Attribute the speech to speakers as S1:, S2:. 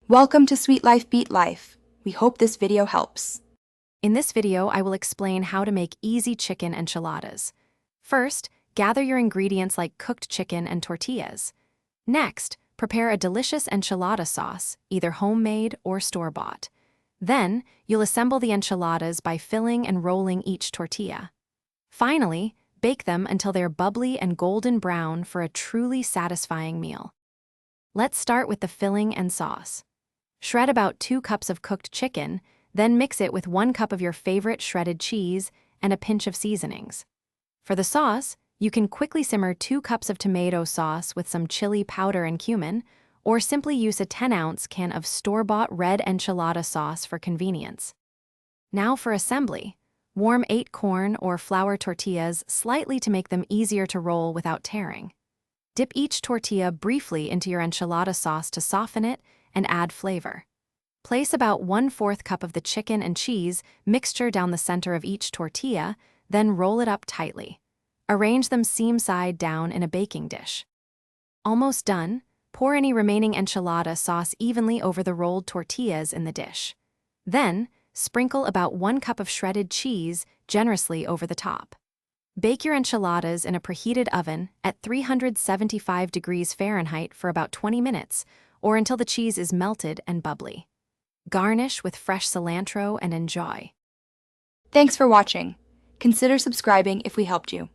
S1: Welcome to Sweet Life Beat Life. We hope this video helps.
S2: In this video, I will explain how to make easy chicken enchiladas. First, gather your ingredients like cooked chicken and tortillas. Next, prepare a delicious enchilada sauce, either homemade or store-bought. Then, you'll assemble the enchiladas by filling and rolling each tortilla. Finally, bake them until they're bubbly and golden brown for a truly satisfying meal. Let's start with the filling and sauce. Shred about 2 cups of cooked chicken, then mix it with 1 cup of your favorite shredded cheese and a pinch of seasonings. For the sauce, you can quickly simmer 2 cups of tomato sauce with some chili powder and cumin, or simply use a 10-ounce can of store-bought red enchilada sauce for convenience. Now for assembly. Warm 8 corn or flour tortillas slightly to make them easier to roll without tearing. Dip each tortilla briefly into your enchilada sauce to soften it and add flavor. Place about 1/4 cup of the chicken and cheese mixture down the center of each tortilla, then roll it up tightly. Arrange them seam side down in a baking dish. Almost done, pour any remaining enchilada sauce evenly over the rolled tortillas in the dish. Then, sprinkle about 1 cup of shredded cheese generously over the top. Bake your enchiladas in a preheated oven at 375 degrees Fahrenheit for about 20 minutes, or until the cheese is melted and bubbly. Garnish with fresh cilantro and enjoy.
S1: Thanks for watching. Consider subscribing if we helped you.